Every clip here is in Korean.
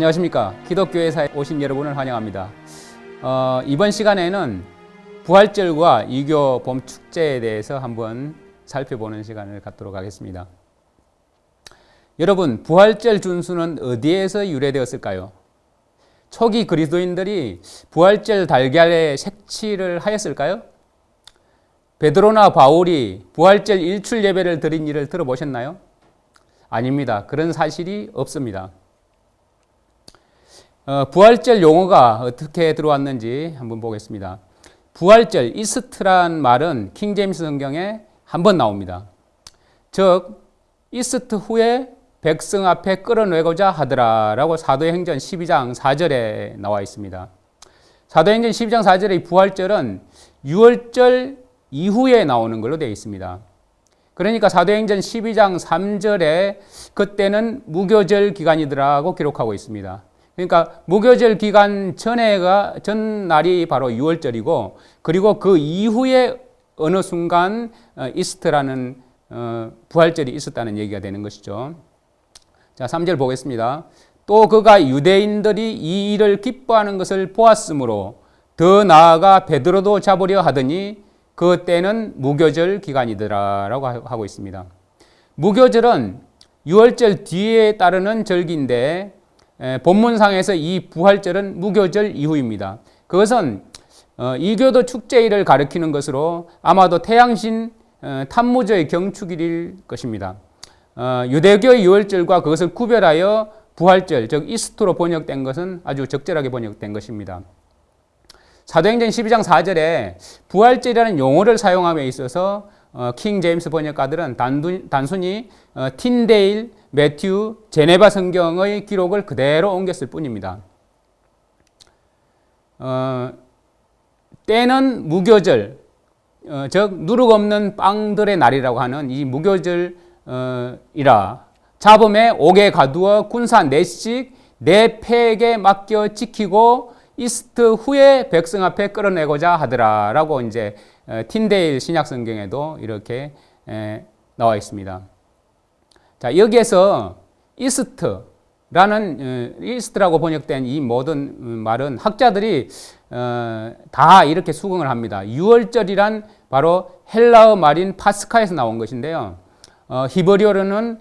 안녕하십니까. 기독교회사에 오신 여러분을 환영합니다. 이번 시간에는 부활절과 이교 봄축제에 대해서 한번 살펴보는 시간을 갖도록 하겠습니다. 여러분, 부활절 준수는 어디에서 유래되었을까요? 초기 그리스도인들이 부활절 달걀에 색칠을 하였을까요? 베드로나 바울이 부활절 일출 예배를 드린 일을 들어보셨나요? 아닙니다. 그런 사실이 없습니다. 부활절 용어가 어떻게 들어왔는지 한번 보겠습니다. 부활절, 이스트란 말은 킹제임스 성경에 한 번 나옵니다. 즉, 이스트 후에 백성 앞에 끌어내고자 하더라라고 사도행전 12장 4절에 나와 있습니다. 사도행전 12장 4절의 부활절은 유월절 이후에 나오는 걸로 되어 있습니다. 그러니까 사도행전 12장 3절에 그때는 무교절 기간이더라고 기록하고 있습니다. 그러니까 무교절 기간 전날이 바로 유월절이고, 그리고 그 이후에 어느 순간 이스트라는 부활절이 있었다는 얘기가 되는 것이죠. 자, 3절 보겠습니다. 또 그가 유대인들이 이 일을 기뻐하는 것을 보았으므로 더 나아가 베드로도 잡으려 하더니 그때는 무교절 기간이더라라고 하고 있습니다. 무교절은 유월절 뒤에 따르는 절기인데 본문상에서 이 부활절은 무교절 이후입니다. 그것은 이교도 축제일을 가리키는 것으로 아마도 태양신 탐무저의 경축일일 것입니다. 유대교의 유월절과 그것을 구별하여 부활절, 즉 이스트로 번역된 것은 아주 적절하게 번역된 것입니다. 사도행전 12장 4절에 부활절이라는 용어를 사용함에 있어서 킹 제임스 번역가들은 단순히 틴데일, 매튜, 제네바 성경의 기록을 그대로 옮겼을 뿐입니다. 때는 무교절, 즉 누룩 없는 빵들의 날이라고 하는 이 무교절이라 잡음에 옥에 가두어 군사 넷씩 내 패에게 맡겨 지키고 이스트 후에 백성 앞에 끌어내고자 하더라라고 이제 틴데일 신약 성경에도 이렇게 나와 있습니다. 자, 여기에서 이스트라고 번역된 이 모든 말은 학자들이 다 이렇게 수긍을 합니다. 유월절이란 바로 헬라어 말인 파스카에서 나온 것인데요. 히브리어로는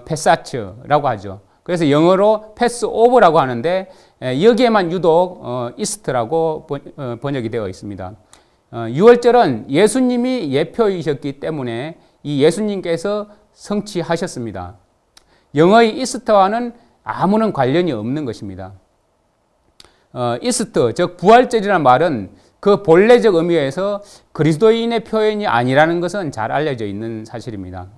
페사츠라고 하죠. 그래서 영어로 패스오버라고 하는데 여기에만 유독 이스트라고 번역이 되어 있습니다. 유월절은 예수님이 예표이셨기 때문에 이 예수님께서 성취하셨습니다. 영어의 이스트와는 아무런 관련이 없는 것입니다. 이스트, 즉 부활절이라는 말은 그 본래적 의미에서 그리스도인의 표현이 아니라는 것은 잘 알려져 있는 사실입니다.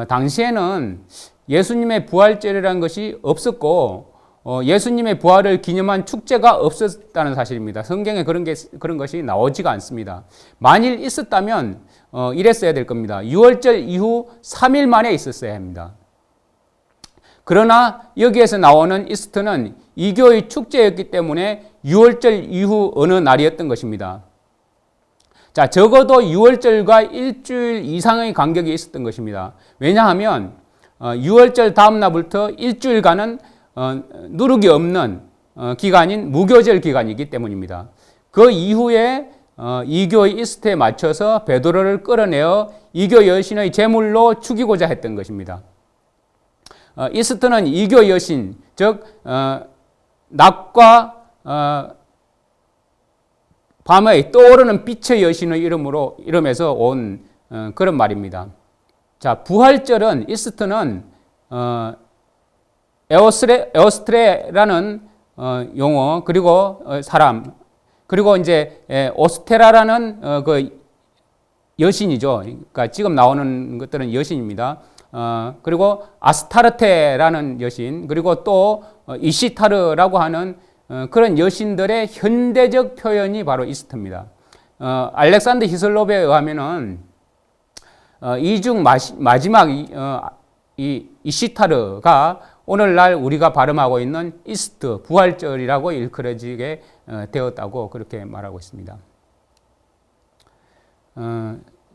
당시에는 예수님의 부활절이라는 것이 없었고 예수님의 부활을 기념한 축제가 없었다는 사실입니다. 성경에 그런 것이 나오지가 않습니다. 만일 있었다면 이랬어야 될 겁니다. 유월절 이후 3일 만에 있었어야 합니다. 그러나 여기에서 나오는 이스트는 이교의 축제였기 때문에 유월절 이후 어느 날이었던 것입니다. 자, 적어도 유월절과 일주일 이상의 간격이 있었던 것입니다. 왜냐하면 유월절 다음 날부터 일주일간은 누룩이 없는 기간인 무교절 기간이기 때문입니다. 그 이후에 이교의 이스트에 맞춰서 베드로를 끌어내어 이교 여신의 제물로 죽이고자 했던 것입니다. 이스트는 이교 여신, 즉 낮과 밤의 떠오르는 빛의 여신의 이름에서 온 그런 말입니다. 자, 부활절은 이스트는 에오스트레라는 용어, 그리고 사람, 그리고 이제 오스테라라는 그 여신이죠. 그러니까 지금 나오는 것들은 여신입니다. 그리고 아스타르테라는 여신, 그리고 또 이시타르라고 하는 그런 여신들의 현대적 표현이 바로 이스트입니다. 알렉산더 히슬롭에 의하면은 이 중 마지막 이 이시타르가 오늘날 우리가 발음하고 있는 이스트, 부활절이라고 일컬어지게 되었다고 그렇게 말하고 있습니다.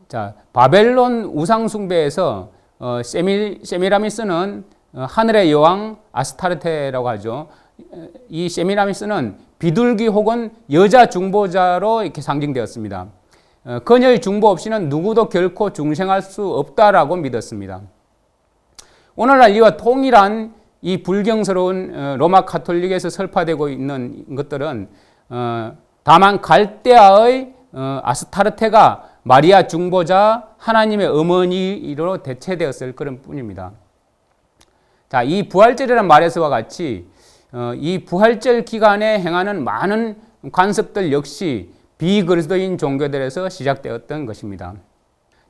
자, 바벨론 우상숭배에서 세미라미스는 하늘의 여왕 아스타르테라고 하죠. 이 세미라미스는 비둘기 혹은 여자 중보자로 이렇게 상징되었습니다. 그녀의 중보 없이는 누구도 결코 중생할 수 없다라고 믿었습니다. 오늘날 이와 동일한 이 불경스러운 로마 카톨릭에서 설파되고 있는 것들은 다만 갈대아의 아스타르테가 마리아 중보자 하나님의 어머니로 대체되었을 그런 뿐입니다. 자, 이 부활절이라는 말에서와 같이 이 부활절 기간에 행하는 많은 관습들 역시 비그리스도인 종교들에서 시작되었던 것입니다.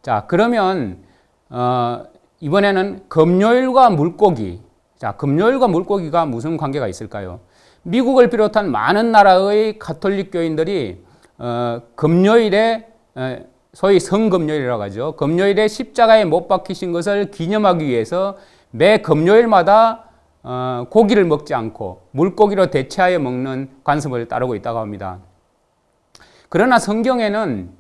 자, 그러면 이번에는 금요일과 물고기. 자, 금요일과 물고기가 무슨 관계가 있을까요? 미국을 비롯한 많은 나라의 가톨릭 교인들이 금요일에 소위 성금요일이라고 하죠. 금요일에 십자가에 못 박히신 것을 기념하기 위해서 매 금요일마다 고기를 먹지 않고 물고기로 대체하여 먹는 관습을 따르고 있다고 합니다. 그러나 성경에는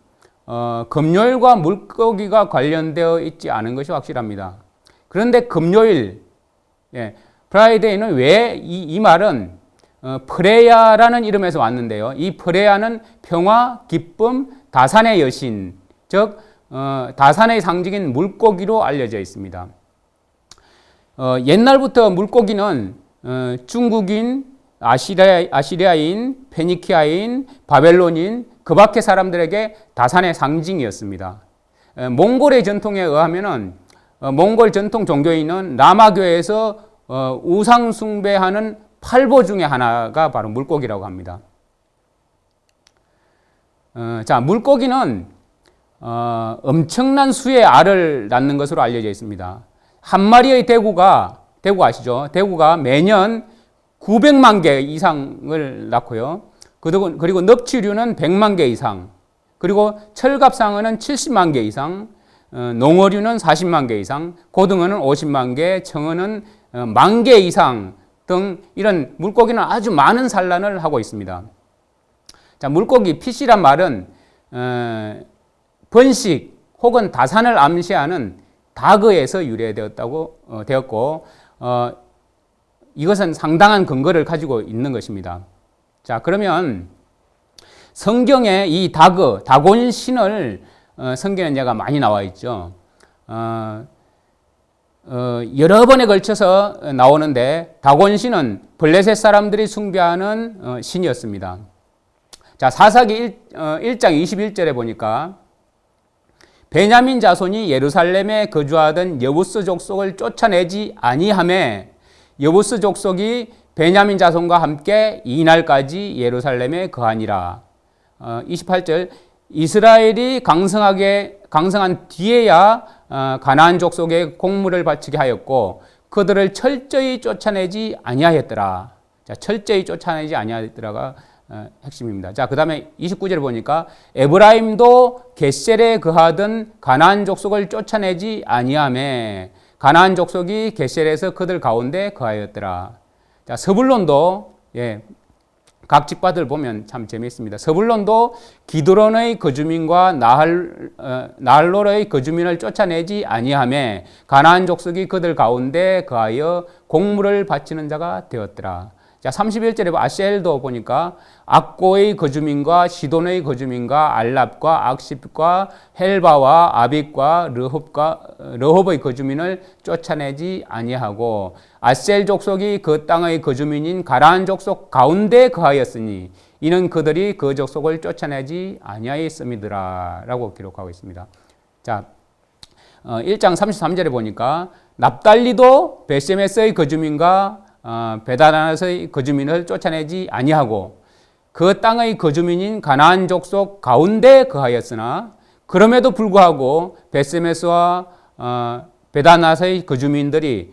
금요일과 물고기가 관련되어 있지 않은 것이 확실합니다. 그런데 금요일, 프라이데이는 왜 이 말은 프레야라는 이름에서 왔는데요. 이 프레야는 평화, 기쁨, 다산의 여신, 즉 다산의 상징인 물고기로 알려져 있습니다. 옛날부터 물고기는 중국인, 아시리아인, 페니키아인, 바벨론인, 그 밖의 사람들에게 다산의 상징이었습니다. 몽골의 전통에 의하면은 몽골 전통 종교인은 라마교에서 우상 숭배하는 8보 중에 하나가 바로 물고기라고 합니다. 자, 물고기는 엄청난 수의 알을 낳는 것으로 알려져 있습니다. 한 마리의 대구 아시죠? 대구가 매년 900만 개 이상을 낳고요. 그리고 넙치류는 100만 개 이상, 그리고 철갑상어는 70만 개 이상, 농어류는 40만 개 이상, 고등어는 50만 개, 청어는 1만 개 이상 등 이런 물고기는 아주 많은 산란을 하고 있습니다. 자, 물고기 피시란 말은 번식 혹은 다산을 암시하는 닭에서 유래되었고 이것은 상당한 근거를 가지고 있는 것입니다. 자, 그러면 성경에 이 다곤신을 성경에 제가 많이 나와 있죠. 여러 번에 걸쳐서 나오는데 다곤신은 블레셋 사람들이 숭배하는 신이었습니다. 자, 사사기 1장 21절에 보니까 베냐민 자손이 예루살렘에 거주하던 여부스 족속을 쫓아내지 아니하매 여부스 족속이 베냐민 자손과 함께 이날까지 예루살렘에 거하니라. 28절 이스라엘이 강성한 뒤에야 가나안 족속에 공물을 바치게 하였고 그들을 철저히 쫓아내지 아니하였더라. 자, 철저히 쫓아내지 아니하였더라가 핵심입니다. 자, 그 다음에 29절을 보니까 에브라임도 겟셀에 거하던 가나안 족속을 쫓아내지 아니하매 가나안 족속이 겟셀에서 그들 가운데 거하였더라. 자, 서불론도 각 집과들 보면 참 재미있습니다. 서불론도 기드론의 거주민과 나할롤의 거주민을 쫓아내지 아니하매 가나안 족속이 그들 가운데 거하여 공물을 바치는 자가 되었더라. 자, 31절에 아셀도 보니까 악고의 거주민과 시돈의 거주민과 알랍과 악십과 헬바와 아빅과 르홉의 거주민을 쫓아내지 아니하고 아셀 족속이 그 땅의 거주민인 가나안 족속 가운데 거하였으니 이는 그들이 그 족속을 쫓아내지 아니하였음이더라 라고 기록하고 있습니다. 자, 1장 33절에 보니까 납달리도 베세메스의 거주민과 베다나스의 거주민을 쫓아내지 아니하고 그 땅의 거주민인 가나안 족속 가운데 거하였으나 그럼에도 불구하고 베세메스와 베다나스의 거주민이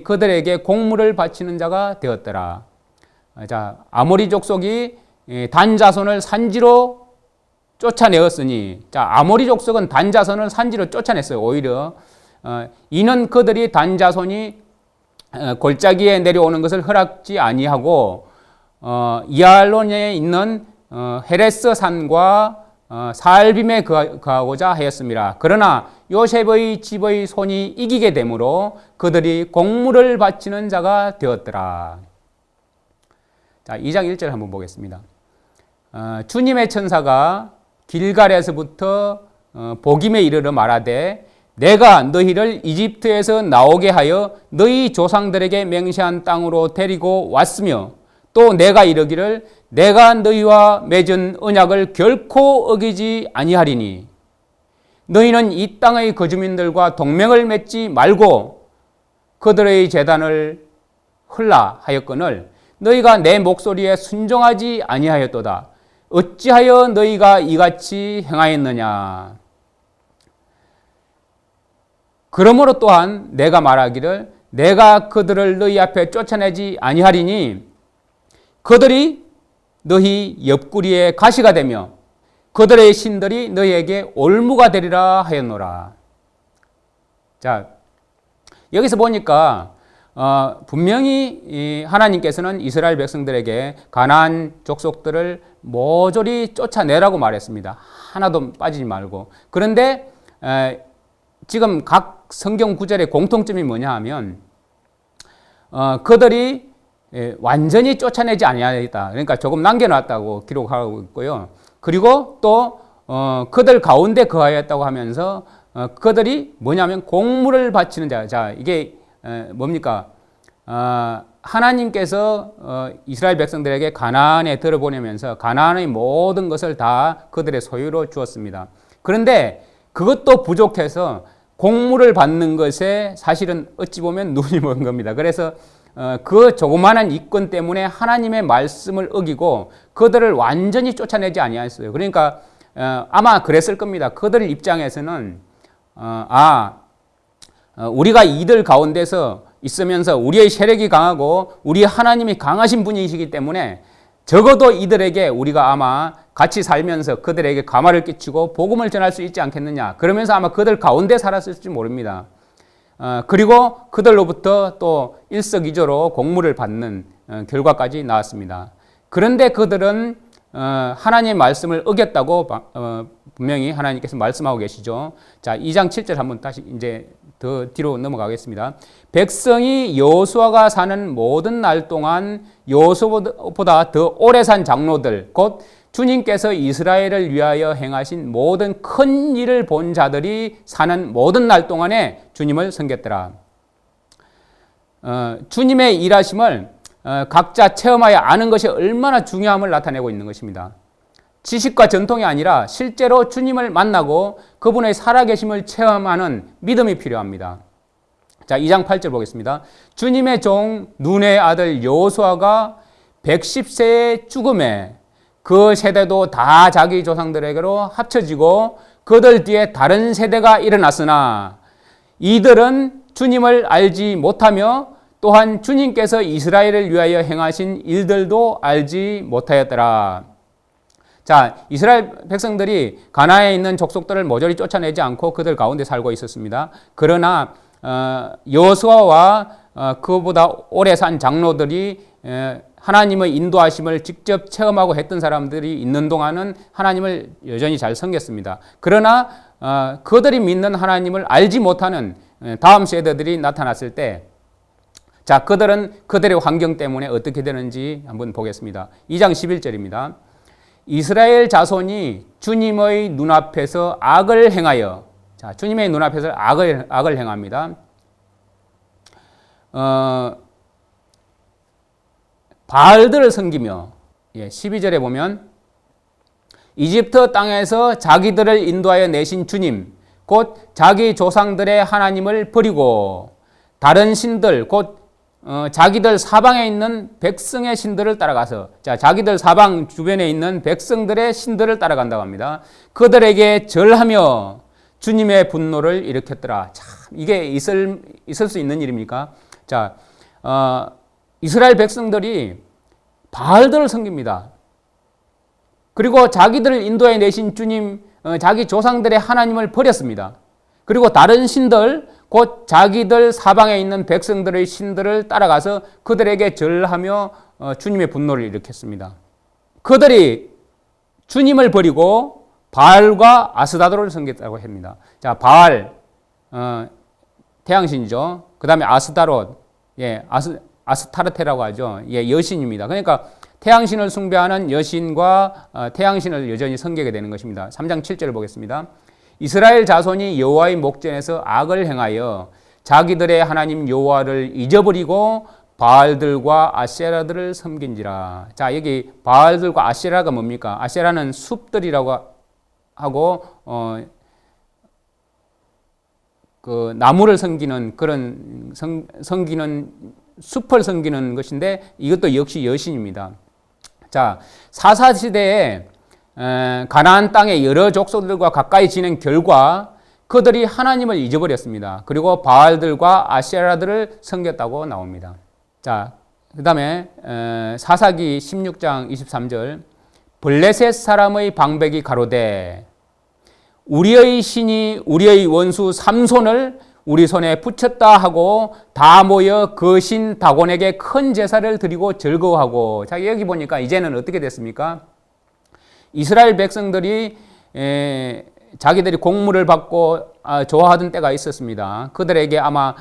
그들에게 공물을 바치는 자가 되었더라. 자, 아모리 족속이 단 자손을 산지로 쫓아내었으니, 자, 아모리 족속은 단 자손을 산지로 쫓아냈어요. 오히려 이는 그들이 단 자손이 골짜기에 내려오는 것을 허락지 아니하고 이알론에 있는 헤레스 산과 사알빔에 거하고자 하였습니다. 그러나 요셉의 집의 손이 이기게 되므로 그들이 공물을 바치는 자가 되었더라. 자, 2장 1절 한번 보겠습니다. 주님의 천사가 길갈에서부터 보김에 이르러 말하되 내가 너희를 이집트에서 나오게 하여 너희 조상들에게 맹세한 땅으로 데리고 왔으며 또 내가 이르기를 내가 너희와 맺은 언약을 결코 어기지 아니하리니 너희는 이 땅의 거주민들과 동맹을 맺지 말고 그들의 제단을 헐라 하였거늘 너희가 내 목소리에 순종하지 아니하였도다. 어찌하여 너희가 이같이 행하였느냐. 그러므로 또한 내가 말하기를 내가 그들을 너희 앞에 쫓아내지 아니하리니 그들이 너희 옆구리에 가시가 되며 그들의 신들이 너희에게 올무가 되리라 하였노라. 자, 여기서 보니까 분명히 하나님께서는 이스라엘 백성들에게 가나안 족속들을 모조리 쫓아내라고 말했습니다. 하나도 빠지지 말고. 그런데 지금 각 성경 구절의 공통점이 뭐냐 하면 그들이 완전히 쫓아내지 아니하였다. 그러니까 조금 남겨놨다고 기록하고 있고요. 그리고 또 그들 가운데 거하였다고 하면서 그들이 뭐냐면 공물을 바치는 자. 자, 이게 뭡니까? 하나님께서 이스라엘 백성들에게 가나안에 들어보내면서 가나안의 모든 것을 다 그들의 소유로 주었습니다. 그런데 그것도 부족해서 공물을 받는 것에 사실은 어찌 보면 눈이 먼 겁니다. 그래서 그 조그마한 이권 때문에 하나님의 말씀을 어기고 그들을 완전히 쫓아내지 아니하였어요. 그러니까 아마 그랬을 겁니다. 그들 입장에서는 우리가 이들 가운데서 있으면서 우리의 세력이 강하고 우리 하나님이 강하신 분이시기 때문에 적어도 이들에게 우리가 아마 같이 살면서 그들에게 가마를 끼치고 복음을 전할 수 있지 않겠느냐. 그러면서 아마 그들 가운데 살았을지 모릅니다. 그리고 그들로부터 또 일석이조로 공물을 받는 결과까지 나왔습니다. 그런데 그들은 하나님의 말씀을 어겼다고 분명히 하나님께서 말씀하고 계시죠. 자, 2장 7절 한번 다시 이제 더 뒤로 넘어가겠습니다. 백성이 여호수아가 사는 모든 날 동안 여호수아보다 더 오래 산 장로들 곧 주님께서 이스라엘을 위하여 행하신 모든 큰 일을 본 자들이 사는 모든 날 동안에 주님을 섬겼더라. 주님의 일하심을 각자 체험하여 아는 것이 얼마나 중요함을 나타내고 있는 것입니다. 지식과 전통이 아니라 실제로 주님을 만나고 그분의 살아계심을 체험하는 믿음이 필요합니다. 자, 2장 8절 보겠습니다. 주님의 종 눈의 아들 여호수아가 110세의 죽음에 그 세대도 다 자기 조상들에게로 합쳐지고 그들 뒤에 다른 세대가 일어났으나 이들은 주님을 알지 못하며 또한 주님께서 이스라엘을 위하여 행하신 일들도 알지 못하였더라. 자, 이스라엘 백성들이 가나안에 있는 족속들을 모조리 쫓아내지 않고 그들 가운데 살고 있었습니다. 그러나 여호수아와 그보다 오래 산 장로들이 하나님의 인도하심을 직접 체험하고 했던 사람들이 있는 동안은 하나님을 여전히 잘 섬겼습니다. 그러나 그들이 믿는 하나님을 알지 못하는 다음 세대들이 나타났을 때 자, 그들은 그들의 환경 때문에 어떻게 되는지 한번 보겠습니다. 2장 11절입니다. 이스라엘 자손이 주님의 눈앞에서 악을 행하여 자, 주님의 눈앞에서 악을 행합니다. 바알들을 섬기며 12절에 보면 이집트 땅에서 자기들을 인도하여 내신 주님 곧 자기 조상들의 하나님을 버리고 다른 신들 곧 자기들 사방에 있는 백성의 신들을 따라가서 자, 자기들 사방 주변에 있는 백성들의 신들을 따라간다고 합니다. 그들에게 절하며 주님의 분노를 일으켰더라. 참 이게 있을 수 있는 일입니까? 자, 이스라엘 백성들이 바알들을 섬깁니다. 그리고 자기들을 인도해 내신 주님, 자기 조상들의 하나님을 버렸습니다. 그리고 다른 신들, 곧 자기들 사방에 있는 백성들의 신들을 따라가서 그들에게 절하며 주님의 분노를 일으켰습니다. 그들이 주님을 버리고 바알과 아스다로를 섬겼다고 합니다. 자, 바알, 태양신이죠. 그 다음에 아스타롯, 예, 아스타르테라고 하죠. 예, 여신입니다. 그러니까 태양신을 숭배하는 여신과 태양신을 여전히 섬기게 되는 것입니다. 3장 7절을 보겠습니다. 이스라엘 자손이 여호와의 목전에서 악을 행하여 자기들의 하나님 여호와를 잊어버리고 바알들과 아세라들을 섬긴지라. 자, 여기 바알들과 아세라가 뭡니까? 아세라는 숲들이라고 하고 그 나무를 섬기는 그런 섬기는 숲을 섬기는 것인데 이것도 역시 여신입니다. 자, 사사 시대에 가나안 땅의 여러 족속들과 가까이 지낸 결과 그들이 하나님을 잊어버렸습니다. 그리고 바알들과 아세라들을 섬겼다고 나옵니다. 자, 그 다음에 사사기 16장 23절 블레셋 사람의 방백이 가로되 우리의 신이 우리의 원수 삼손을 우리 손에 붙였다 하고 다 모여 그 신 다곤에게 큰 제사를 드리고 즐거워하고. 자, 여기 보니까 이제는 어떻게 됐습니까? 이스라엘 백성들이 자기들이 공물을 받고 좋아하던 때가 있었습니다. 그들에게 아마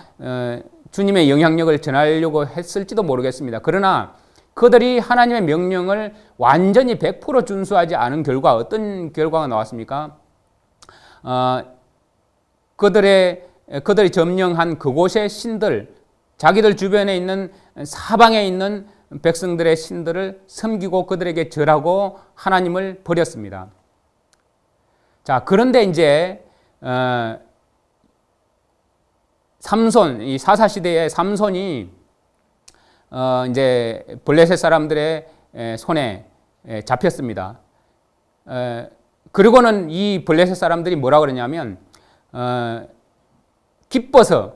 주님의 영향력을 전하려고 했을지도 모르겠습니다. 그러나 그들이 하나님의 명령을 완전히 100% 준수하지 않은 결과 어떤 결과가 나왔습니까? 그들이 점령한 그곳의 신들, 자기들 주변에 있는 사방에 있는 백성들의 신들을 섬기고 그들에게 절하고 하나님을 버렸습니다. 자, 그런데 이제 삼손, 이 사사 시대의 삼손이 이제 블레셋 사람들의 손에 잡혔습니다. 그리고는 이 블레셋 사람들이 뭐라 그러냐면 기뻐서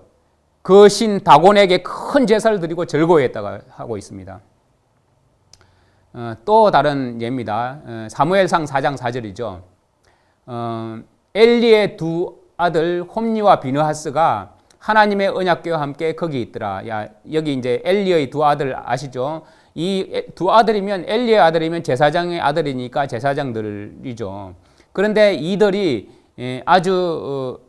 그 신 다곤에게 큰 제사를 드리고 즐거워했다고 하고 있습니다. 또 다른 예입니다. 사무엘상 4장 4절이죠. 엘리의 두 아들 홈니와 비느하스가 하나님의 언약궤와 함께 거기 있더라. 야, 여기 이제 엘리의 두 아들 아시죠? 이 두 아들이면 엘리의 아들이면 제사장의 아들이니까 제사장들이죠. 그런데 이들이 아주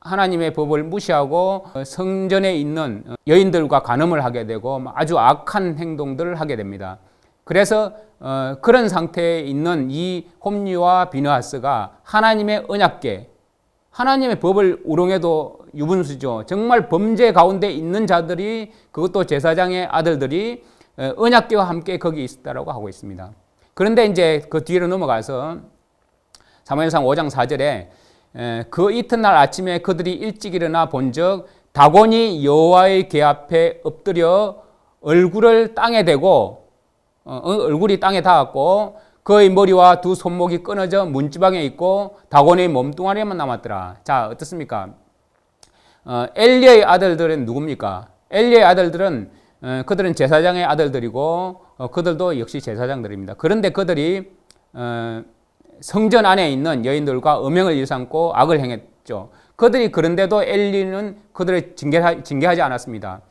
하나님의 법을 무시하고 성전에 있는 여인들과 간음을 하게 되고 아주 악한 행동들을 하게 됩니다. 그래서 그런 상태에 있는 이 홈리와 비느하스가 하나님의 언약궤, 하나님의 법을 우롱해도 유분수죠. 정말 범죄 가운데 있는 자들이, 그것도 제사장의 아들들이 언약궤와 함께 거기 있었다라고 하고 있습니다. 그런데 이제 그 뒤로 넘어가서 사무엘상 5장 4절에 그 이튿날 아침에 그들이 일찍 일어나 본즉 다곤이 여호와의 궤 앞에 엎드려 얼굴을 땅에 대고 얼굴이 땅에 닿았고 그의 머리와 두 손목이 끊어져 문지방에 있고 다곤의 몸뚱아리만 남았더라. 자, 어떻습니까? 엘리의 아들들은 누굽니까? 엘리의 아들들은 그들은 제사장의 아들들이고 그들도 역시 제사장들입니다. 그런데 그들이 성전 안에 있는 여인들과 음행을 일삼고 악을 행했죠. 그들이 그런데도 엘리는 그들을 징계하지 않았습니다.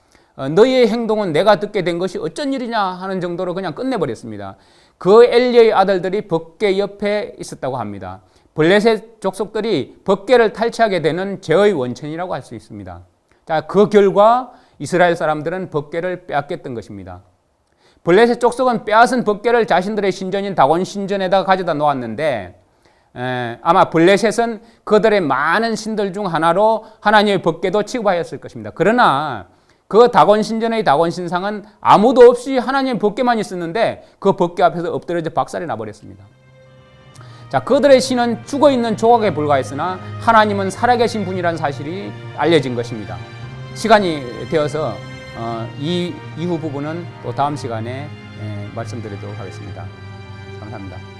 너희의 행동은 내가 듣게 된 것이 어쩐 일이냐 하는 정도로 그냥 끝내버렸습니다. 그 엘리의 아들들이 법궤 옆에 있었다고 합니다. 블레셋 족속들이 법궤를 탈취하게 되는 죄의 원천이라고 할 수 있습니다. 자, 그 결과 이스라엘 사람들은 법궤를 빼앗겼던 것입니다. 블레셋 족속은 빼앗은 법궤를 자신들의 신전인 다곤 신전에다가 가져다 놓았는데 아마 블레셋은 그들의 많은 신들 중 하나로 하나님의 법궤도 취급하였을 것입니다. 그러나 그 다곤 신전의 다곤 신상은 아무도 없이 하나님의 법궤만 있었는데 그 법궤 앞에서 엎드려져 박살이 나버렸습니다. 자, 그들의 신은 죽어있는 조각에 불과했으나 하나님은 살아계신 분이라는 사실이 알려진 것입니다. 시간이 되어서 이 이후 부분은 또 다음 시간에 말씀드리도록 하겠습니다. 감사합니다.